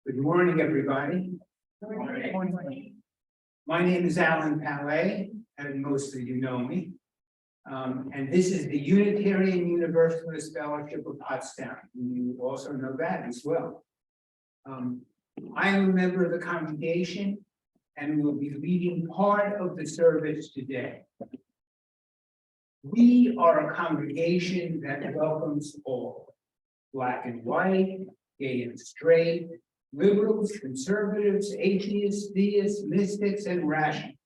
Good morning, everybody. Good morning. My name is Alan Palais, and most of you know me. And this is the Unitarian Universalist Fellowship of Pottstown. You also know that as well. I am a member of the congregation and will be leading part of the service today. We are a congregation that welcomes all, Black and white, gay and straight, liberals, conservatives, atheists, theists, mystics, and rationalists.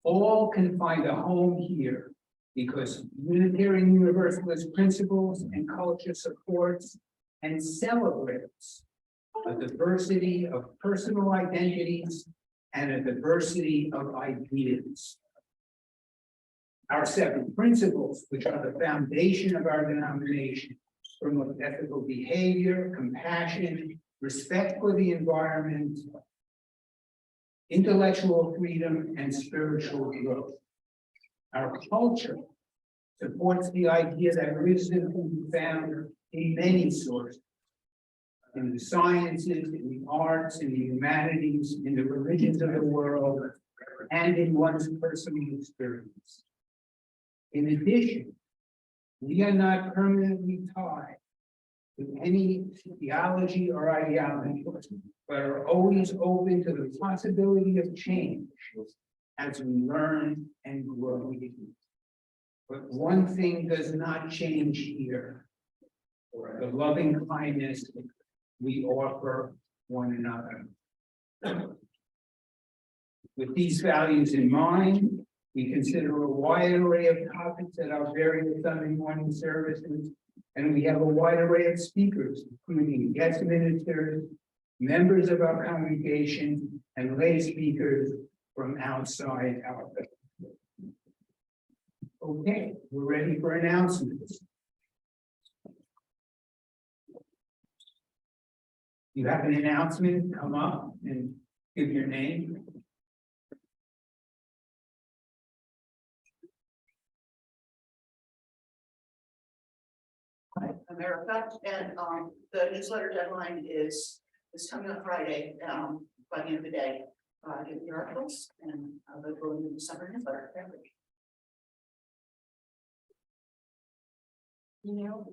All can find a home here because Unitarian Universalist principles and culture supports and celebrates a diversity of personal identities and a diversity of ideas. Our 7 principles, which are the foundation of our denomination, promote ethical behavior, compassion, respect for the environment, intellectual freedom, and spiritual growth. Our culture supports the idea that wisdom can be found in many sources, in the sciences, in the arts, in the humanities, in the religions of the world, and in one's personal experience. In addition, we are not permanently tied to any theology or ideology, but are always open to the possibility of change as we learn and grow. But one thing does not change here: the loving kindness we offer one another. With these values in mind, we consider a wide array of topics at our various Sunday morning services, and we have a wide array of speakers, including guest ministers, members of our congregation, and lay speakers from outside our faith. Okay, we're ready for announcements. You have an announcement, come up and give your name. Hi, I'm Erica, and the newsletter deadline is coming up Friday, by the end of the day. Get your articles and they'll go in the December newsletter. Email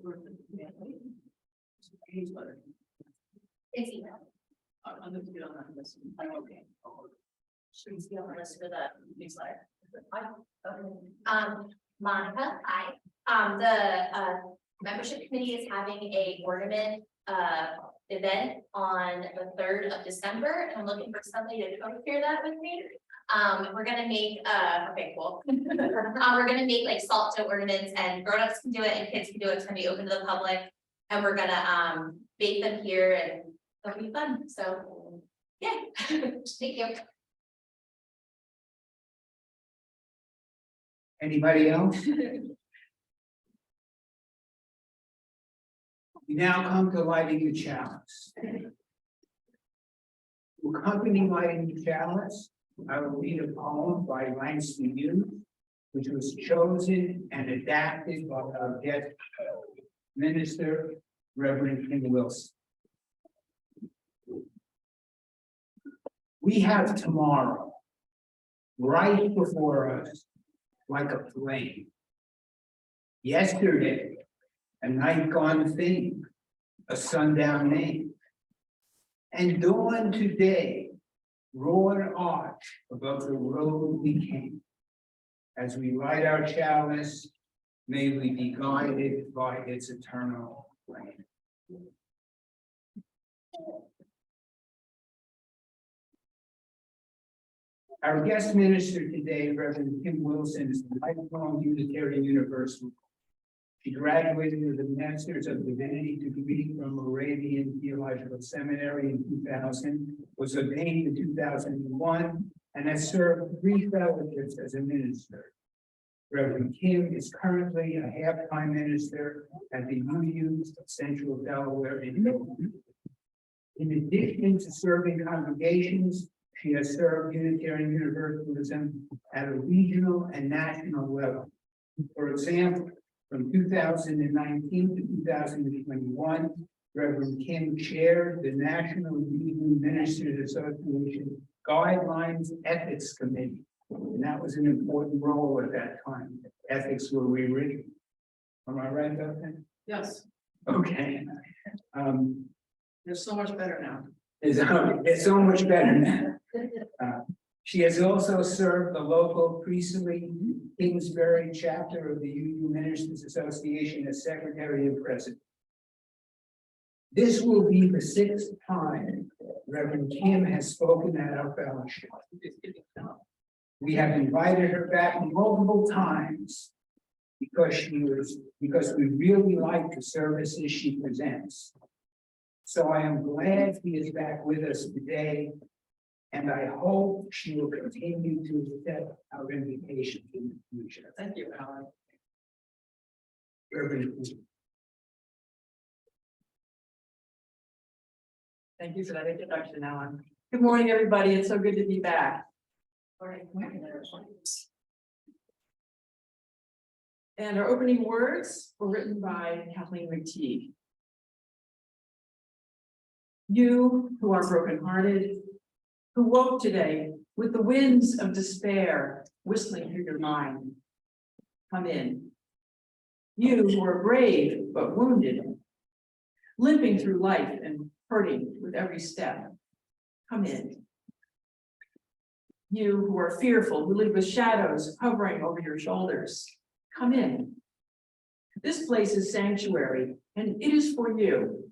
newsletter. It's email. I'm going to get on that list. Okay. Should we be on the list for the newsletter? Monica, hi. The membership committee is having a ornament event on the 3rd of December. And I'm looking for somebody to come here that with me. We're gonna make okay, cool. We're gonna make like salt dough ornaments, and grown-ups can do it and kids can do it. It's gonna be open to the public, and we're gonna bake them here, and it'll be fun. So yeah, thank you. Anybody else? We now come to lighting the chalice. To accompany lighting the chalice, I will read a poem by Langston Hughes, which was chosen and adapted by our guest minister, Rev Kim Wilson. We have tomorrow right before us like a flame. Yesterday, a night gone thing, a sundown name. And dawn today, broad arch above the road we came. As we light our chalice, may we be guided by its eternal flame. Our guest minister today, Rev Kim Wilson, is a lifelong Unitarian Universalist. She graduated with a Master's of Divinity degree from Moravian Theological Seminary in 2000, was ordained in 2001, and has served 3 fellowships as a minister. Reverend Kim is currently a half-time minister at the UU of Central Delaware in Milton. In addition to serving congregations, she has served Unitarian Universalism at a regional and national level. For example, From 2019 to 2021, Reverend Kim chaired the National Union Ministers Association Guidelines Ethics Committee. And that was an important role at that time. Ethics were rewritten. Am I right about that? Yes, Okay. you're so much better now. It's so much better now. She has also served the local Priestley Kingsbury chapter of the Union Ministers Association as secretary and president. This will be the 6th time Reverend Kim has spoken at our fellowship. We have invited her back multiple times because we really like the services she presents. So I am glad she is back with us today, and I hope she will continue to accept our invitation in the future. Thank you, Alan. Reverend Kim. Thank you for that introduction, Alan. Good morning, everybody. It's so good to be back. And our opening words were written by Kathleen McTeague. You who are brokenhearted, who woke today with the winds of despair whistling through your mind, come in. You who are brave but wounded, limping through life and hurting with every step, come in. You who are fearful, who live with shadows hovering over your shoulders, come in. This place is sanctuary, and it is for you.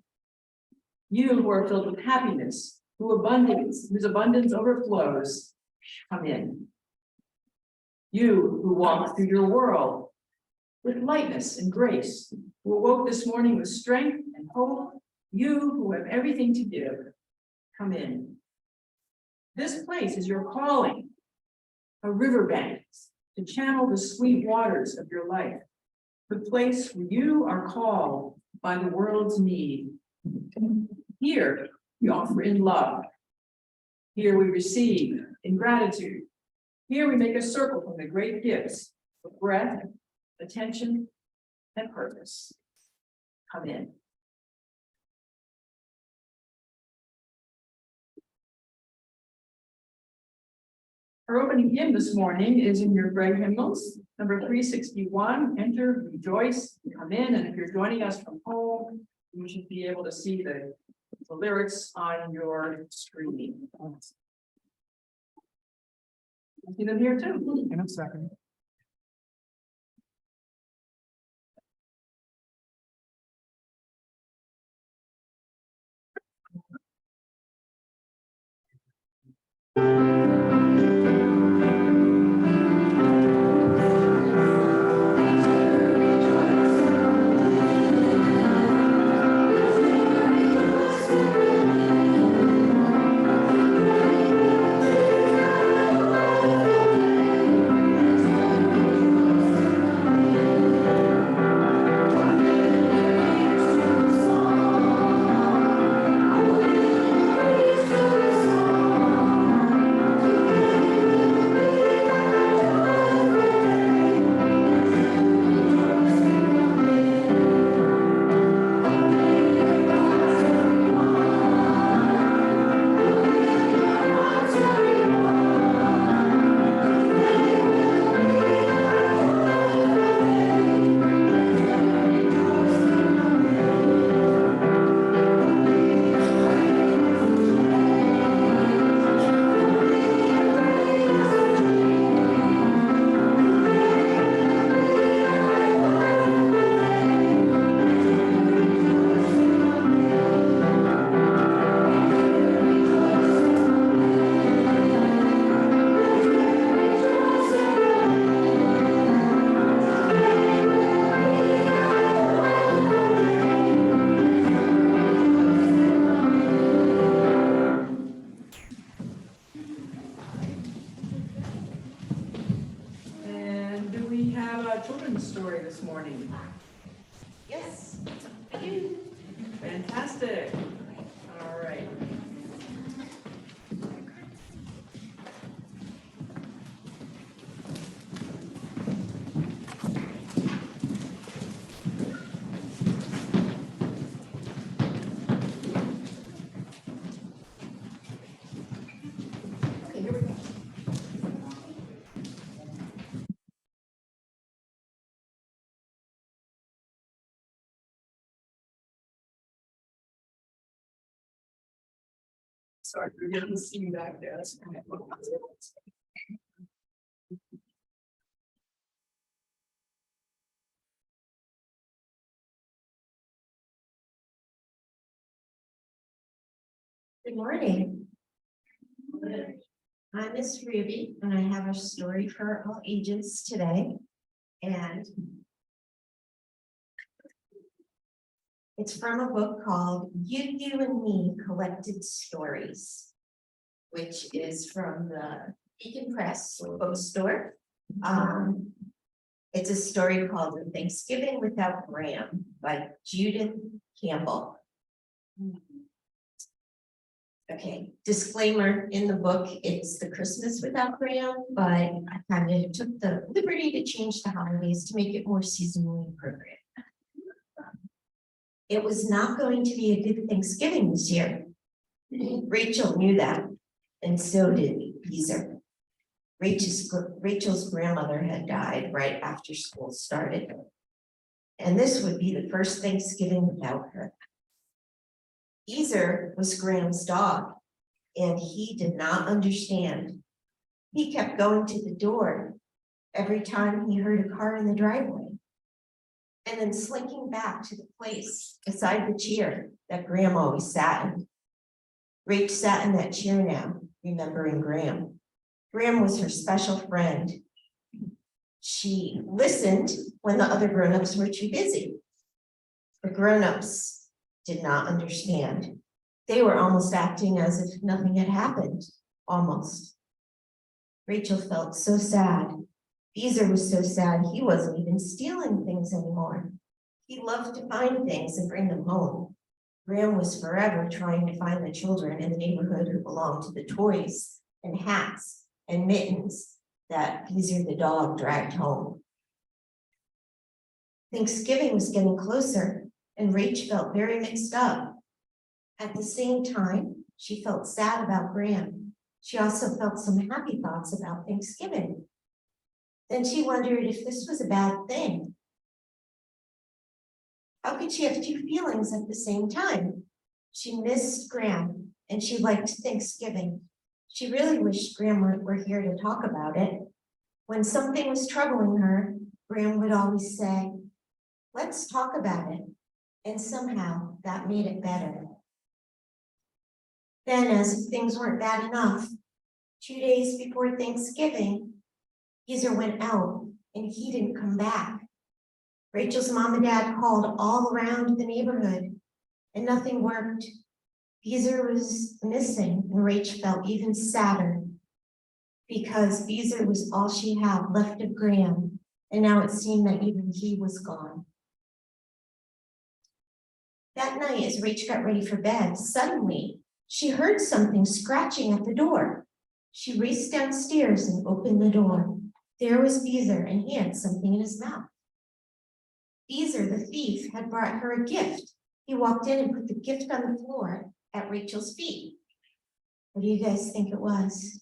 You who are filled with happiness, whose abundance overflows, come in. You who walk through your world with lightness and grace, who awoke this morning with strength and hope, you who have everything to give, come in. This place is your calling, a riverbank to channel the sweet waters of your life, the place where you are called by the world's need. Here we offer in love. Here we receive in gratitude. Here we make a circle from the great gifts of breath, attention, and purpose. Come in. Our opening hymn this morning is in your Greg hymnals, number 361, Enter, Rejoice, Come In. And if you're joining us from home, you should be able to see the lyrics on your screen. See them here too. In a second. children's story this morning? Yes, I do. Fantastic. All right. Sorry, we didn't see you back there. That's okay. Good morning. I'm Miss Ruby, and I have a story for all ages today. And it's from a book called You and Me Collected Stories, which is from the Beacon Press bookstore. It's a story called Thanksgiving Without Graham by Judith Campbell. Okay, disclaimer in the book, it's the Christmas Without Graham, but I kind of took the liberty to change the holidays to make it more seasonally appropriate. It was not going to be a good Thanksgiving this year. Rachel knew that, and so did Beezer. Rachel's grandmother had died right after school started, and this would be the first Thanksgiving without her. Beezer was Graham's dog, and he did not understand. He kept going to the door every time he heard a car in the driveway, and then slinking back to the place beside the chair that Graham always sat in. Rach sat in that chair now, remembering Graham. Graham was her special friend. She listened when the other grown-ups were too busy. The grown-ups did not understand. They were almost acting as if nothing had happened, almost. Rachel felt so sad. Beezer was so sad he wasn't even stealing things anymore. He loved to find things and bring them home. Graham was forever trying to find the children in the neighborhood who belonged to the toys and hats and mittens that Beezer the dog dragged home. Thanksgiving was getting closer, and Rach felt very mixed up. At the same time, she felt sad about Graham. She also felt some happy thoughts about Thanksgiving. Then she wondered if this was a bad thing. How could she have two feelings at the same time? She missed Graham, and she liked Thanksgiving. She really wished Graham were here to talk about it. When something was troubling her, Graham would always say, "Let's talk about it." And somehow that made it better. Then, as if things weren't bad enough, 2 days before Thanksgiving, Beezer went out and he didn't come back. Rachel's mom and dad called all around the neighborhood and nothing worked. Beezer was missing, and Rach felt even sadder because Beezer was all she had left of Graham, and now it seemed that even he was gone. That night, as Rach got ready for bed, suddenly she heard something scratching at the door. She raced downstairs and opened the door. There was Beezer, and he had something in his mouth. Beezer, the thief, had brought her a gift. He walked in and put the gift on the floor at Rachel's feet. What do you guys think it was?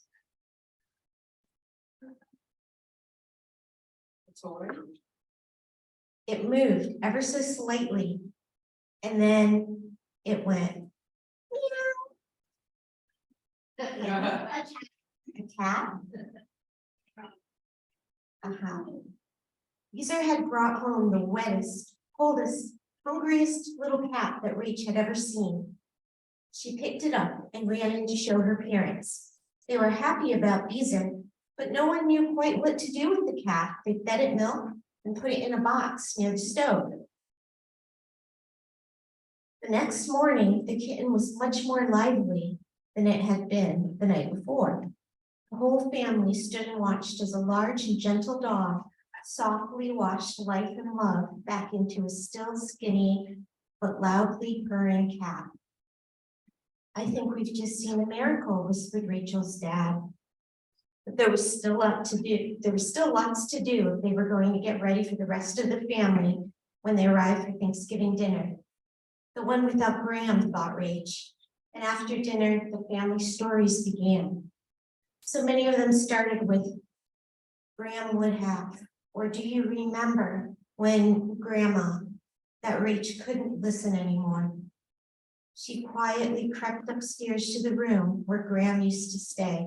It moved ever so slightly, and then it went meow. A cat? Beezer had brought home the wettest, coldest, hungriest little cat that Rach had ever seen. She picked it up and ran in to show her parents. They were happy about Beezer, but no one knew quite what to do with the cat. They fed it milk and put it in a box near the stove. The next morning, the kitten was much more lively than it had been the night before. The whole family stood and watched as a large and gentle dog softly washed life and love back into a still skinny but loudly purring cat. "I think we've just seen a miracle," whispered Rachel's dad. But there was still lots to do. There was still lots to do if they were going to get ready for the rest of the family when they arrived for Thanksgiving dinner. The one without Graham, thought Rach. And after dinner, the family stories began. So many of them started with Graham would have, or do you remember when Grandma, that Rach couldn't listen anymore. She quietly crept upstairs to the room where Graham used to stay.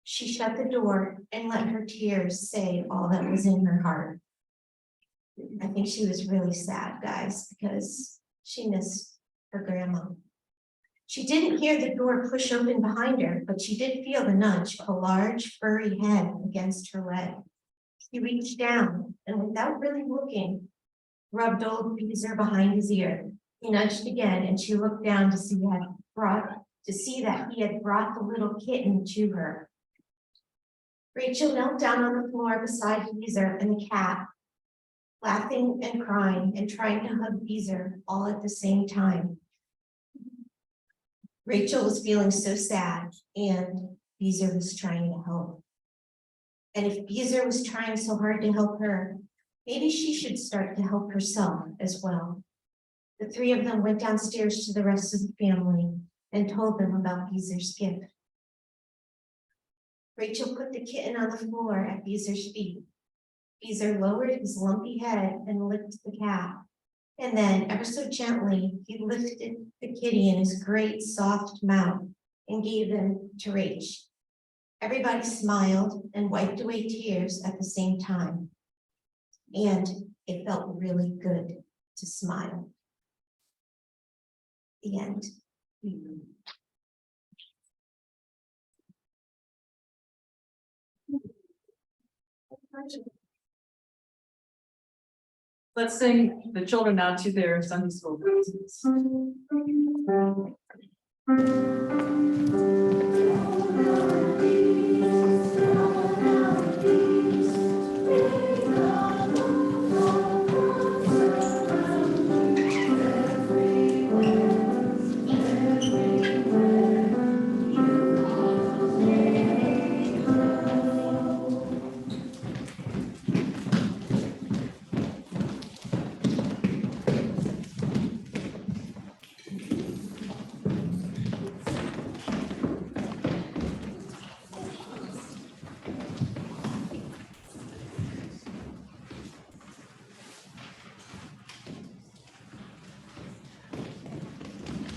She shut the door and let her tears say all that was in her heart. I think she was really sad, guys, because she missed her grandma. She didn't hear the door push open behind her, but she did feel the nudge of a large furry head against her leg. He reached down and without really looking, rubbed old Beezer behind his ear. He nudged again and she looked down to see that he had brought the little kitten to her. Rachel knelt down on the floor beside Beezer and the cat, laughing and crying and trying to hug Beezer all at the same time. Rachel was feeling so sad and Beezer was trying to help. And if Beezer was trying so hard to help her, maybe she should start to help herself as well. The three of them went downstairs to the rest of the family and told them about Beezer's gift. Rachel put the kitten on the floor at Beezer's feet. Beezer lowered his lumpy head and licked the cat. And then, ever so gently, he lifted the kitty in his great soft mouth and gave him to Rach. Everybody smiled and wiped away tears at the same time. And it felt really good to smile. The end. Let's sing the children out to their Sunday school classes.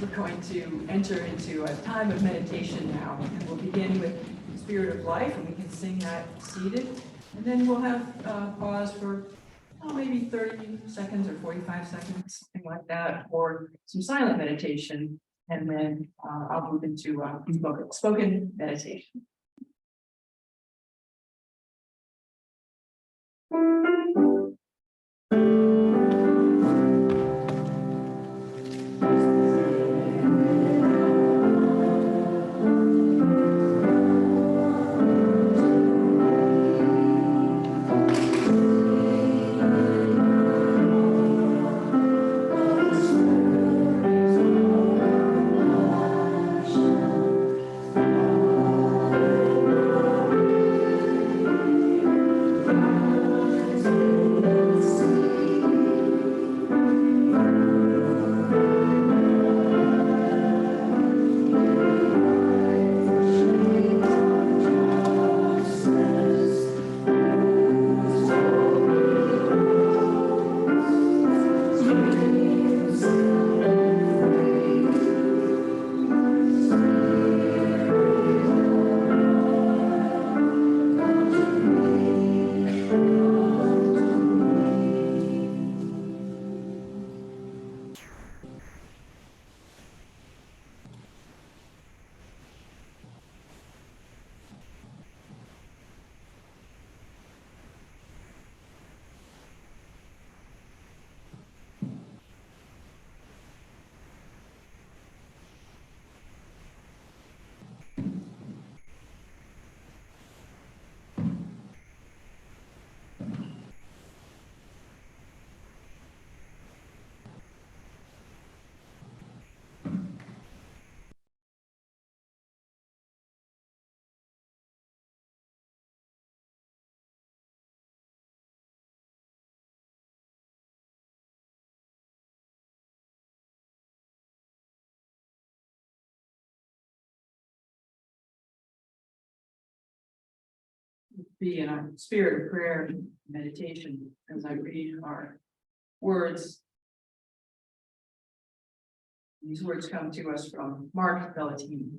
We're going to enter into a time of meditation now, and we'll begin with Spirit of Life, and we can sing that seated, and then we'll have a pause for maybe 30 seconds or 45 seconds, something like that, or some silent meditation, and then I'll move into spoken meditation. Be in a spirit of prayer and meditation as I read our words. These words come to us from Mark Bellatini.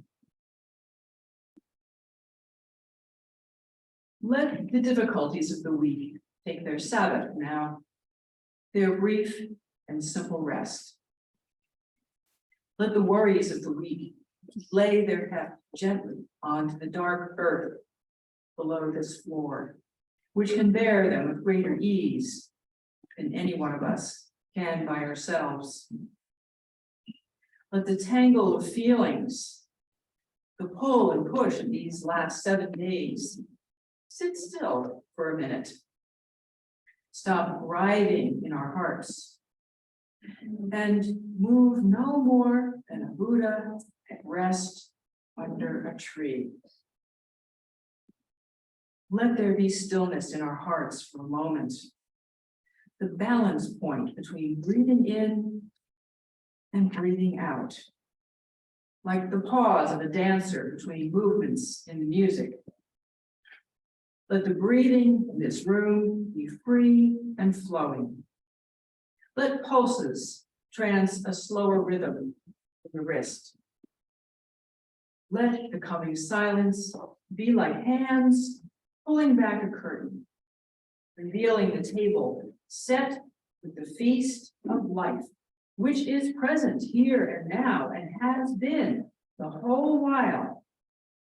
Let the difficulties of the week take their Sabbath now, their brief and simple rest. Let the worries of the week lay their head gently onto the dark earth below this floor, which can bear them with greater ease than any one of us can by ourselves. Let the tangle of feelings, the pull and push of these last 7 days, sit still for a minute. Stop writhing in our hearts and move no more than a Buddha at rest under a tree. Let there be stillness in our hearts for a moment. The balance point between breathing in and breathing out. Like the pause of a dancer between movements in the music. Let the breathing in this room be free and flowing. Let pulses trance a slower rhythm in the wrist. Let the coming silence be like hands pulling back a curtain, revealing the table set with the feast of life, which is present here and now and has been the whole while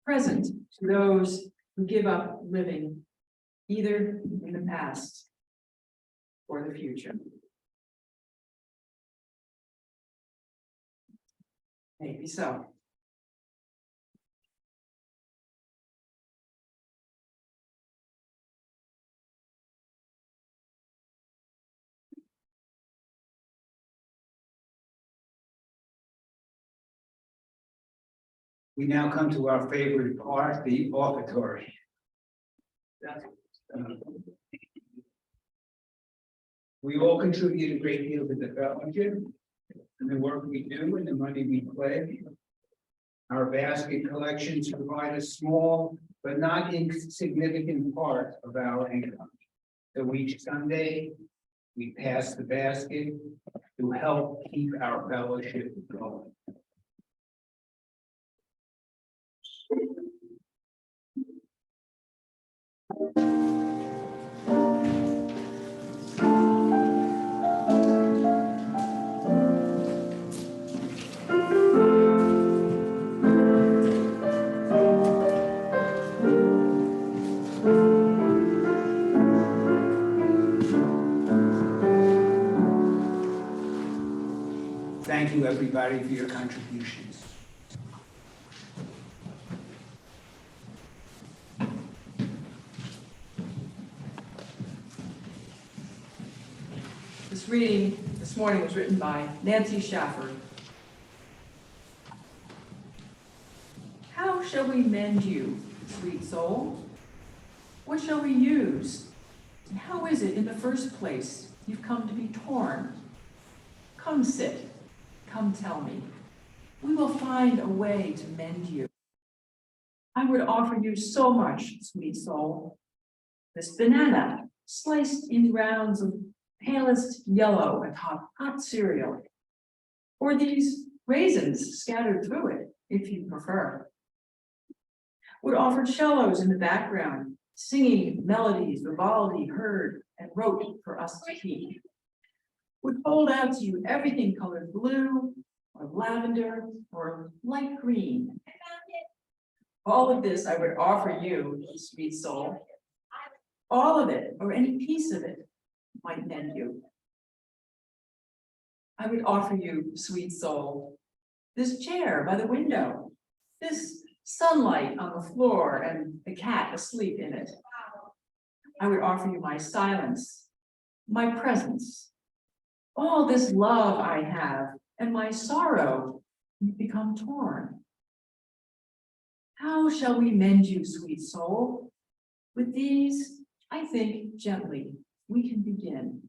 present to those who give up living either in the past or the future. Maybe so. We now come to our favorite part, the offertory. We all contribute a great deal to the fellowship and the work we do and the money we pledge. Our basket collections provide a small but not insignificant part of our income. So each Sunday, we pass the basket to help keep our fellowship going. Thank you, everybody, for your contributions. This reading this morning was written by Nancy Schaffer. How shall we mend you, sweet soul? What shall we use? And how is it in the first place you've come to be torn? Come sit, come tell me. We will find a way to mend you. I would offer you so much, sweet soul. This banana sliced in rounds of palest yellow atop hot cereal, or these raisins scattered through it, if you prefer. Would offer cellos in the background, singing melodies Vivaldi heard and wrote for us to keep. Would hold out to you everything colored blue, or lavender, or light green. All of this I would offer you, sweet soul. All of it, or any piece of it, might mend you. I would offer you, sweet soul, this chair by the window, this sunlight on the floor and the cat asleep in it. I would offer you my silence, my presence, all this love I have, and my sorrow, you've become torn. How shall we mend you, sweet soul? With these, I think, gently, we can begin.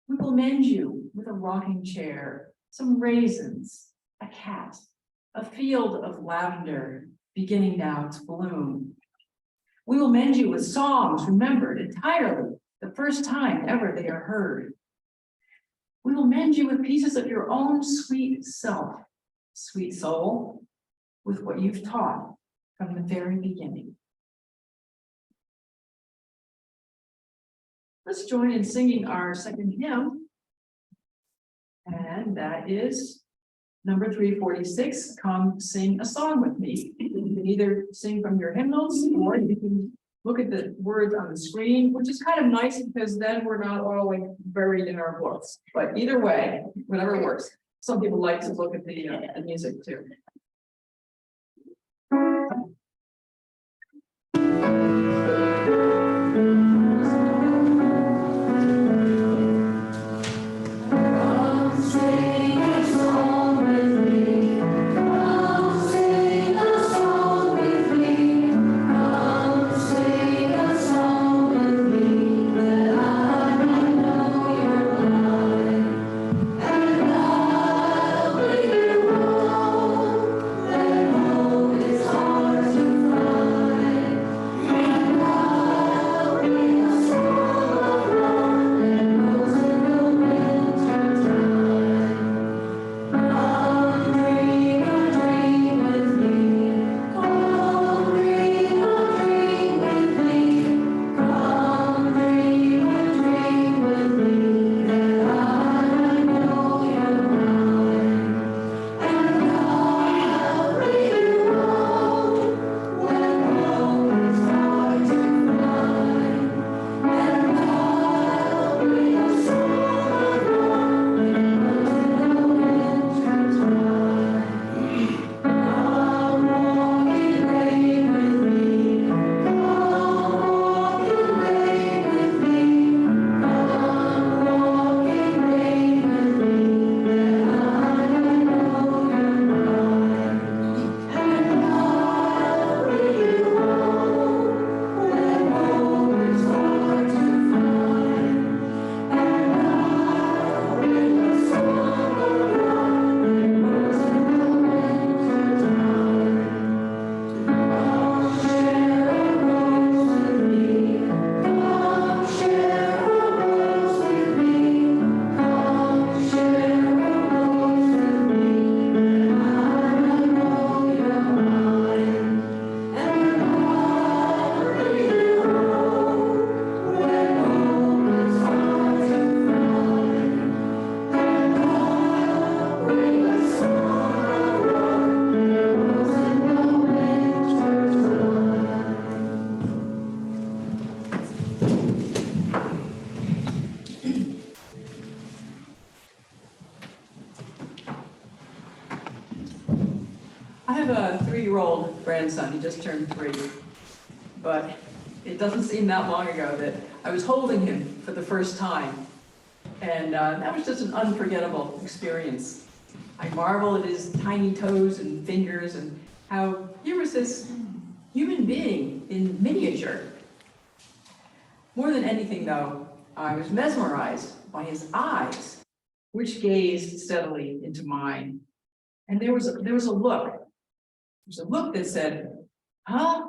We will mend you with a rocking chair, some raisins, a cat, a field of lavender beginning now to bloom. We will mend you with songs remembered entirely the first time ever they are heard. We will mend you with pieces of your own sweet self, sweet soul, with what you've taught from the very beginning. Let's join in singing our second hymn. And that is number 346, Come Sing a Song With Me. You can either sing from your hymnals or you can look at the words on the screen, which is kind of nice because then we're not all like buried in our books. But either way, whatever works. Some people like to look at the music too. I have a 3-year-old grandson, he just turned 3, but it doesn't seem that long ago that I was holding him for the first time. And that was just an unforgettable experience. I marvel at his tiny toes and fingers and how here was this human being in miniature. More than anything though, I was mesmerized by his eyes, which gazed steadily into mine. And there was a look. There's a look that said, huh?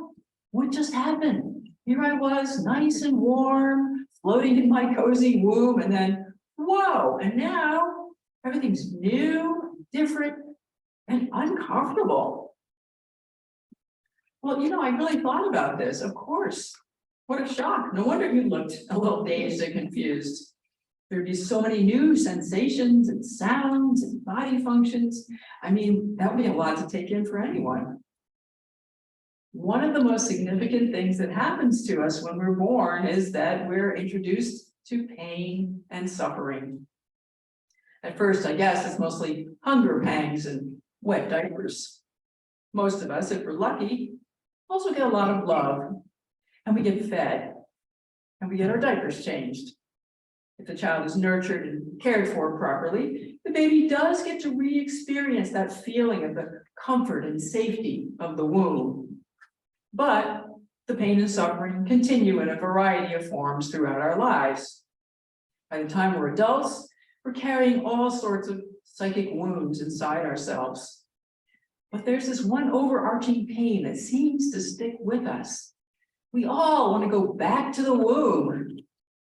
What just happened? Here I was, nice and warm, floating in my cozy womb, and then, whoa, and now everything's new, different, and uncomfortable. Well, I really thought about this, of course. What a shock. No wonder you looked a little dazed and confused. There'd be so many new sensations and sounds and body functions. I mean, that would be a lot to take in for anyone. One of the most significant things that happens to us when we're born is that we're introduced to pain and suffering. At first, I guess, it's mostly hunger pangs and wet diapers. Most of us, if we're lucky, also get a lot of love, and we get fed, and we get our diapers changed. If the child is nurtured and cared for properly, the baby does get to re-experience that feeling of the comfort and safety of the womb. But the pain and suffering continue in a variety of forms throughout our lives. By the time we're adults, we're carrying all sorts of psychic wounds inside ourselves. But there's this one overarching pain that seems to stick with us. We all want to go back to the womb.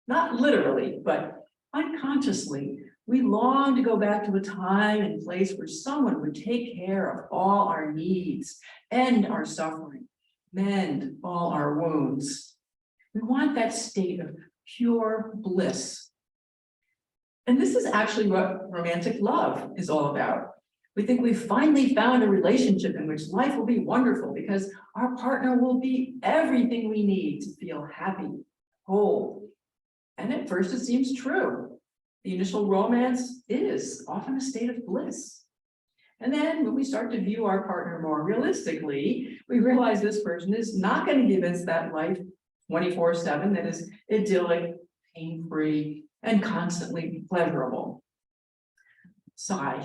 Not literally, but unconsciously, We long to go back to a time and place where someone would take care of all our needs, end our suffering, mend all our wounds. We want that state of pure bliss. And this is actually what romantic love is all about. We think we've finally found a relationship in which life will be wonderful because our partner will be everything we need to feel happy, whole. And at first it seems true. The initial romance is often a state of bliss. And then when we start to view our partner more realistically, we realize this person is not going to give us that life 24/7 that is idyllic, pain-free, and constantly pleasurable. Sigh.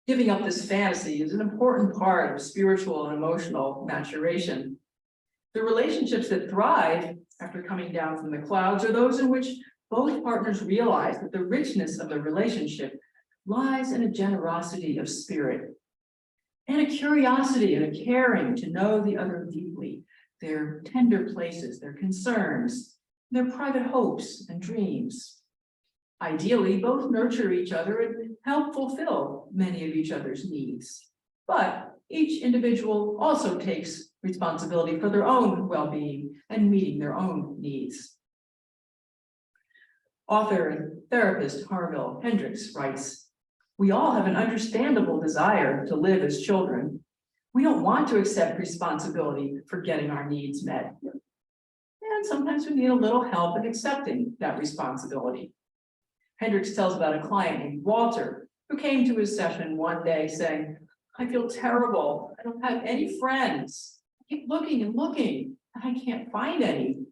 Giving up this fantasy is an important part of spiritual and emotional maturation. The relationships that thrive after coming down from the clouds are those in which both partners realize that the richness of the relationship lies in a generosity of spirit and a curiosity and a caring to know the other deeply, their tender places, their concerns, their private hopes and dreams. Ideally, both nurture each other and help fulfill many of each other's needs. But each individual also takes responsibility for their own well-being and meeting their own needs. Author and therapist Harville Hendricks writes, "We all have an understandable desire to live as children. We don't want to accept responsibility for getting our needs met. And sometimes we need a little help in accepting that responsibility." Hendricks tells about a client named Walter who came to his session one day saying, "I feel terrible. I don't have any friends. I keep looking and looking, and I can't find any."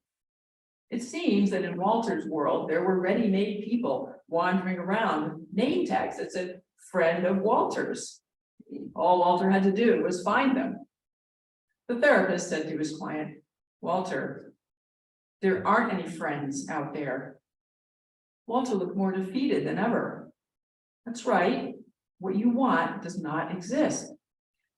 It seems that in Walter's world, there were ready-made people wandering around with name tags that said, "Friend of Walter's." All Walter had to do was find them. The therapist said to his client, "Walter, there aren't any friends out there." Walter looked more defeated than ever. "That's right. What you want does not exist.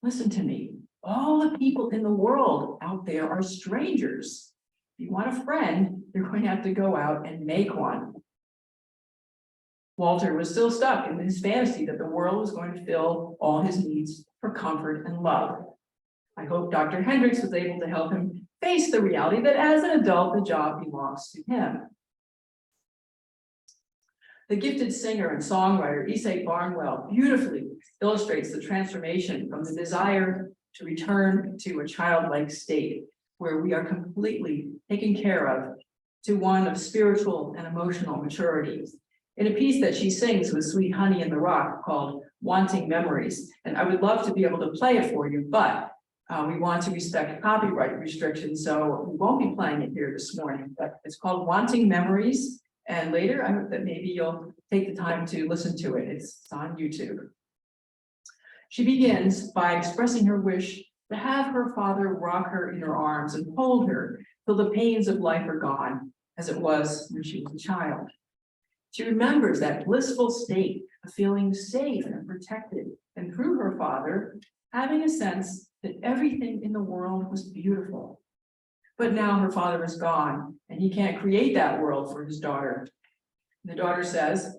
Listen to me. All the people in the world out there are strangers. If you want a friend, you're going to have to go out and make one." Walter was still stuck in his fantasy that the world was going to fill all his needs for comfort and love. I hope Dr. Hendricks was able to help him face the reality that as an adult, the job belongs to him. The gifted singer and songwriter Isai Barnwell beautifully illustrates the transformation from the desire to return to a childlike state where we are completely taken care of to one of spiritual and emotional maturity in a piece that she sings with Sweet Honey in the Rock called "Wanting Memories." And I would love to be able to play it for you, but we want to respect copyright restrictions, so we won't be playing it here this morning, but it's called "Wanting Memories." And later, I hope that maybe you'll take the time to listen to it. It's on YouTube. She begins by expressing her wish to have her father rock her in her arms and hold her till the pains of life are gone, as it was when she was a child. She remembers that blissful state of feeling safe and protected, and through her father, having a sense that everything in the world was beautiful. But now her father is gone, and he can't create that world for his daughter. The daughter says,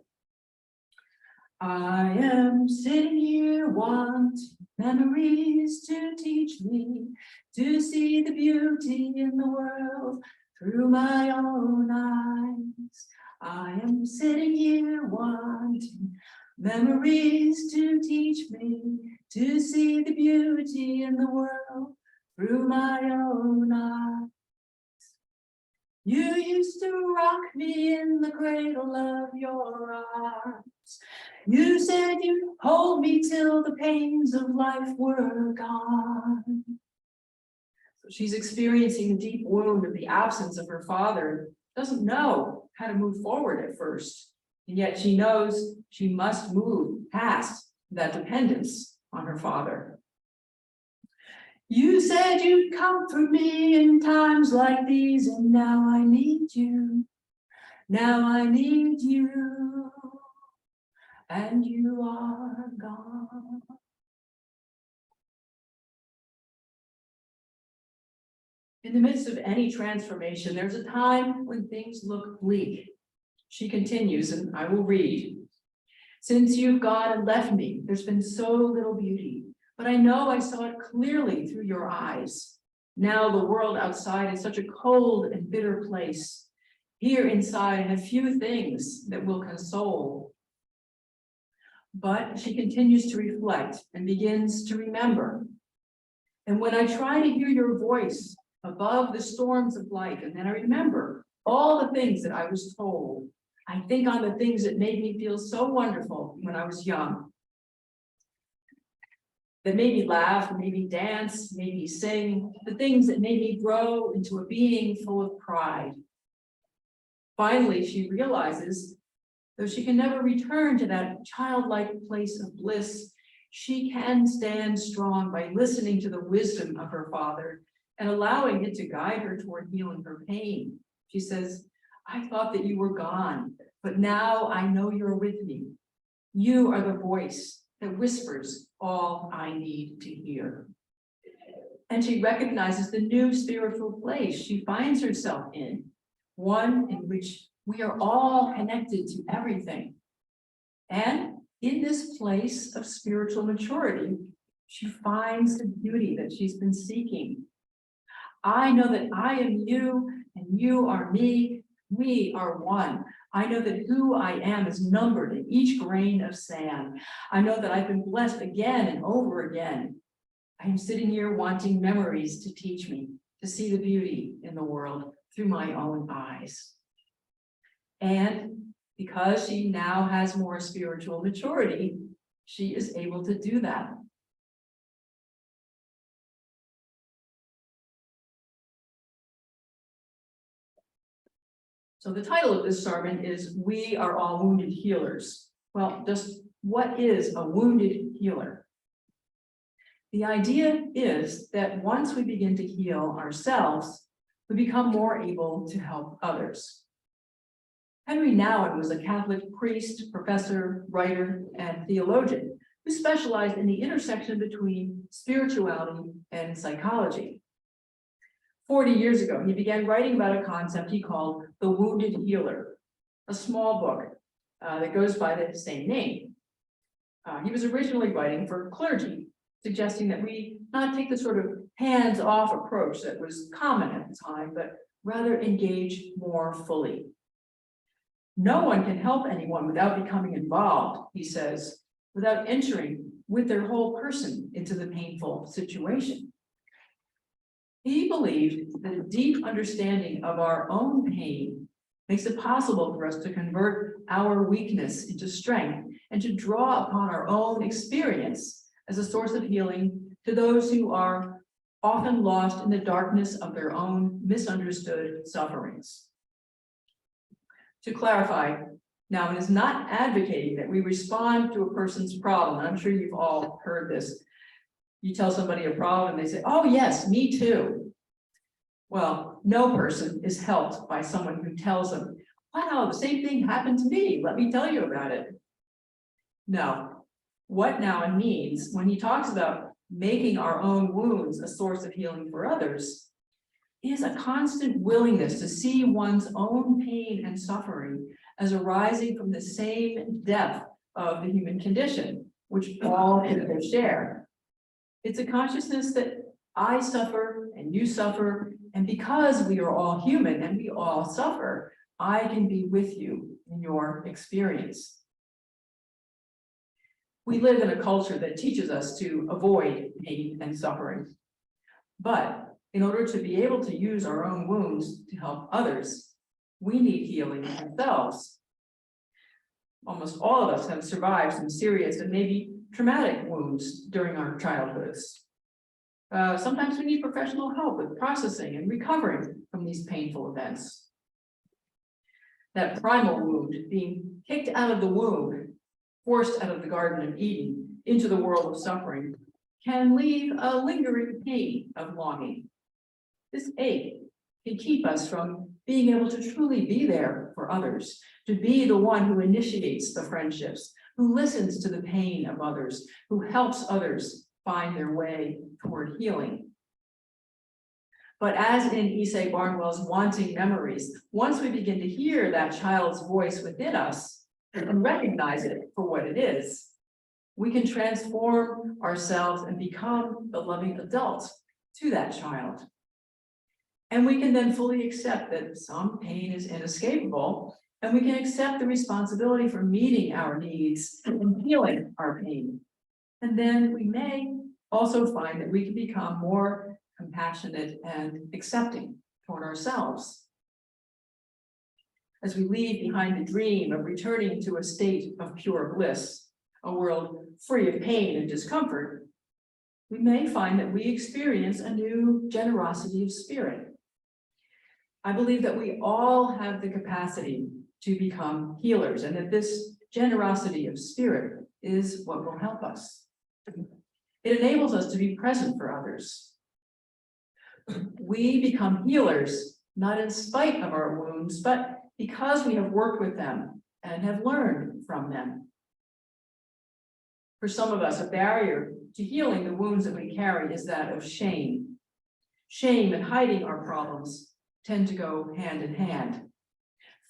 "I am sitting here wanting memories to teach me to see the beauty in the world through my own eyes. I am sitting here wanting memories to teach me to see the beauty in the world through my own eyes. You used to rock me in the cradle of your arms. You said you'd hold me till the pains of life were gone." So she's experiencing a deep wound of the absence of her father, doesn't know how to move forward at first, and yet she knows she must move past that dependence on her father. "You said you'd comfort me in times like these, and now I need you. Now I need you, and you are gone." In the midst of any transformation, there's a time when things look bleak. She continues, and I will read. Since you've gone and left me, there's been so little beauty, but I know I saw it clearly through your eyes. Now the world outside is such a cold and bitter place. Here inside, a few things that will console. But she continues to reflect and begins to remember. And when I try to hear your voice above the storms of life, and then I remember all the things that I was told, I think on the things that made me feel so wonderful when I was young. That made me laugh, made me dance, made me sing, the things that made me grow into a being full of pride. Finally, she realizes, though she can never return to that childlike place of bliss, she can stand strong by listening to the wisdom of her father and allowing it to guide her toward healing her pain. She says, I thought that you were gone, but now I know you're with me. You are the voice that whispers all I need to hear. And she recognizes the new spiritual place she finds herself in, one in which we are all connected to everything. And in this place of spiritual maturity, she finds the beauty that she's been seeking. I know that I am you and you are me. We are one. I know that who I am is numbered in each grain of sand. I know that I've been blessed again and over again. I am sitting here wanting memories to teach me to see the beauty in the world through my own eyes. And because she now has more spiritual maturity, she is able to do that. So the title of this sermon is We Are All Wounded Healers. Well, just what is a wounded healer? The idea is that once we begin to heal ourselves, we become more able to help others. Henri Nouen was a Catholic priest, professor, writer, and theologian who specialized in the intersection between spirituality and psychology. 40 years ago, he began writing about a concept he called the wounded healer, a small book that goes by the same name. He was originally writing for clergy, suggesting that we not take the sort of hands-off approach that was common at the time, but rather engage more fully. No one can help anyone without becoming involved, he says, without entering with their whole person into the painful situation. He believed that a deep understanding of our own pain makes it possible for us to convert our weakness into strength and to draw upon our own experience as a source of healing to those who are often lost in the darkness of their own misunderstood sufferings. To clarify, now it is not advocating that we respond to a person's problem. I'm sure you've all heard this. You tell somebody a problem and they say, oh yes, me too. Well, no person is helped by someone who tells them, wow, the same thing happened to me. Let me tell you about it. No, what Nouen means when he talks about making our own wounds a source of healing for others is a constant willingness to see one's own pain and suffering as arising from the same depth of the human condition, which all people share. It's a consciousness that I suffer and you suffer, and because we are all human and we all suffer, I can be with you in your experience. We live in a culture that teaches us to avoid pain and suffering. But in order to be able to use our own wounds to help others, we need healing ourselves. Almost all of us have survived some serious and maybe traumatic wounds during our childhoods. Sometimes we need professional help with processing and recovering from these painful events. That primal wound, being kicked out of the womb, forced out of the Garden of Eden into the world of suffering, can leave a lingering pain of longing. This ache can keep us from being able to truly be there for others, to be the one who initiates the friendships, who listens to the pain of others, who helps others find their way toward healing. But as in Esai Barnwell's Wanting Memories, once we begin to hear that child's voice within us and recognize it for what it is, we can transform ourselves and become the loving adult to that child. And we can then fully accept that some pain is inescapable, and we can accept the responsibility for meeting our needs and healing our pain. And then we may also find that we can become more compassionate and accepting toward ourselves. As we leave behind the dream of returning to a state of pure bliss, a world free of pain and discomfort, we may find that we experience a new generosity of spirit. I believe that we all have the capacity to become healers, and that this generosity of spirit is what will help us. It enables us to be present for others. We become healers, not in spite of our wounds, but because we have worked with them and have learned from them. For some of us, a barrier to healing the wounds that we carry is that of shame. Shame and hiding our problems tend to go hand in hand.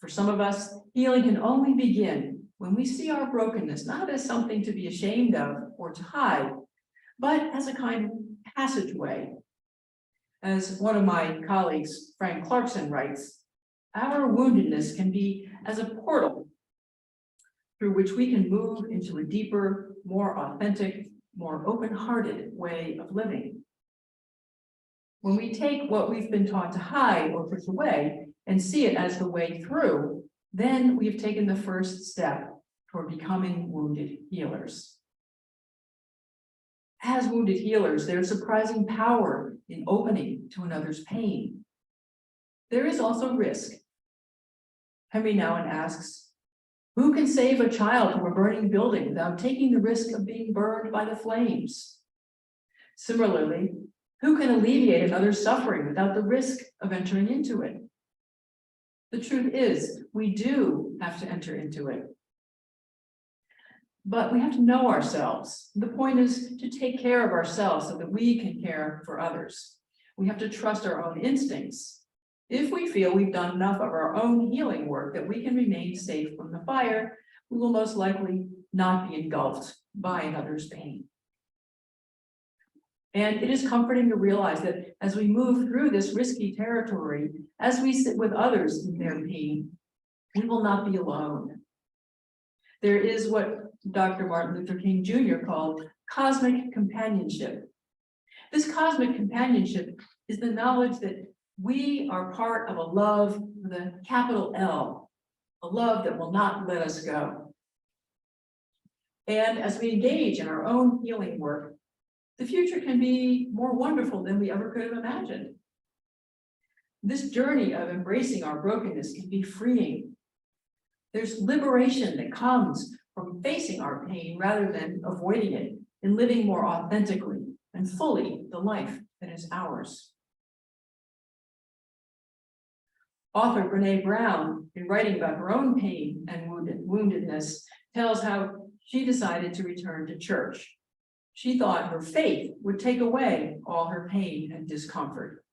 For some of us, healing can only begin when we see our brokenness not as something to be ashamed of or to hide, but as a kind of passageway. As one of my colleagues, Frank Clarkson, writes, our woundedness can be as a portal through which we can move into a deeper, more authentic, more open-hearted way of living. When we take what we've been taught to hide or push away and see it as the way through, then we've taken the first step toward becoming wounded healers. As wounded healers, there's surprising power in opening to another's pain. There is also risk. Henri Nouen asks, who can save a child from a burning building without taking the risk of being burned by the flames? Similarly, who can alleviate another's suffering without the risk of entering into it? The truth is, we do have to enter into it. But we have to know ourselves. The point is to take care of ourselves so that we can care for others. We have to trust our own instincts. If we feel we've done enough of our own healing work that we can remain safe from the fire, we will most likely not be engulfed by another's pain. And it is comforting to realize that as we move through this risky territory, as we sit with others in their pain, we will not be alone. There is what Dr. Martin Luther King Jr. called cosmic companionship. This cosmic companionship is the knowledge that we are part of a love with a capital L, a love that will not let us go. And as we engage in our own healing work, the future can be more wonderful than we ever could have imagined. This journey of embracing our brokenness can be freeing. There's liberation that comes from facing our pain rather than avoiding it and living more authentically and fully the life that is ours. Author Brené Brown, in writing about her own pain and woundedness, tells how she decided to return to church. She thought her faith would take away all her pain and discomfort.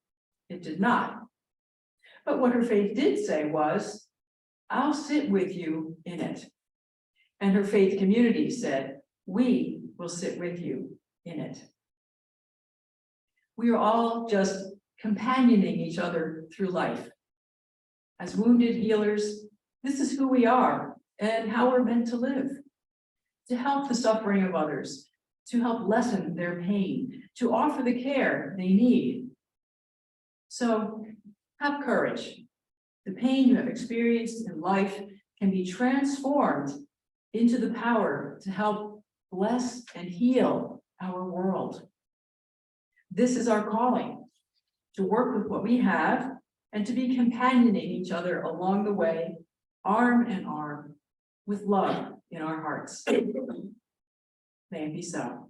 It did not. But what her faith did say was, I'll sit with you in it. And her faith community said, we will sit with you in it. We are all just companioning each other through life. As wounded healers, this is who we are and how we're meant to live. To help the suffering of others, to help lessen their pain, to offer the care they need. So have courage. The pain you have experienced in life can be transformed into the power to help bless and heal our world. This is our calling, to work with what we have and to be companioning each other along the way, arm in arm, with love in our hearts. May it be so.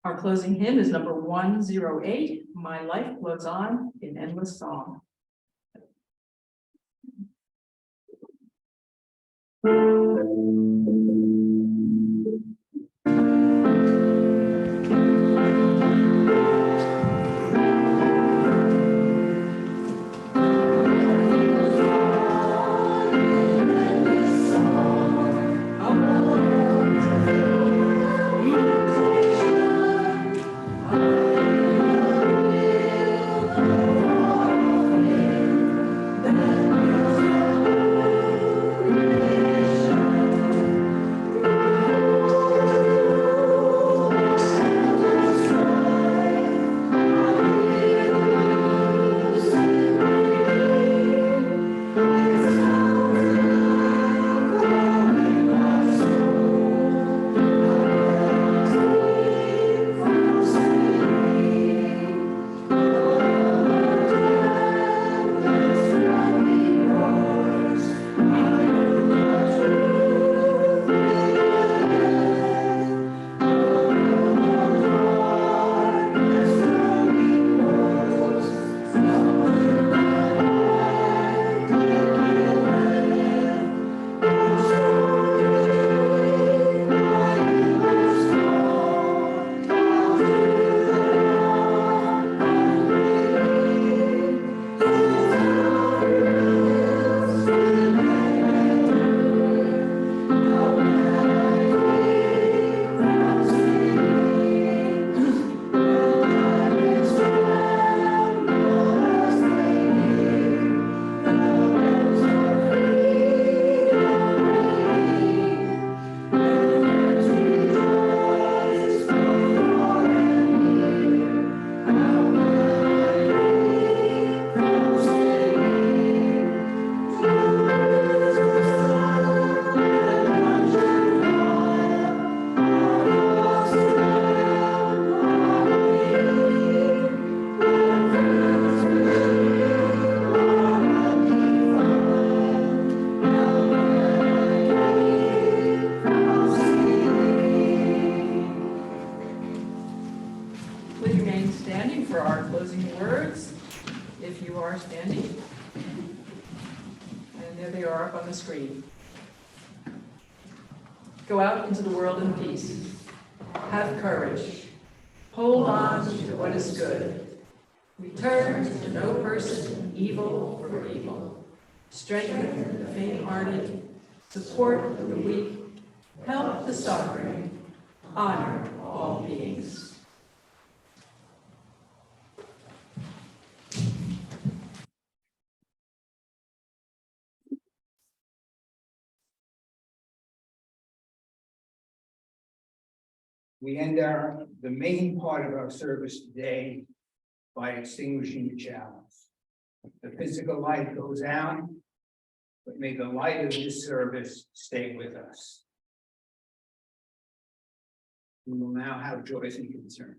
Our closing hymn is number 108, My Life Flows On in Endless Song. if you are standing. And there they are up on the screen. Go out into the world in peace. Have courage. Hold on to what is good. Return to no person evil for evil. Strengthen the faint-hearted. Support the weak. Help the suffering. Honor all beings. We end the main part of our service today by extinguishing the chalice. The physical light goes out, but may the light of this service stay with us. We will now have joys and concern.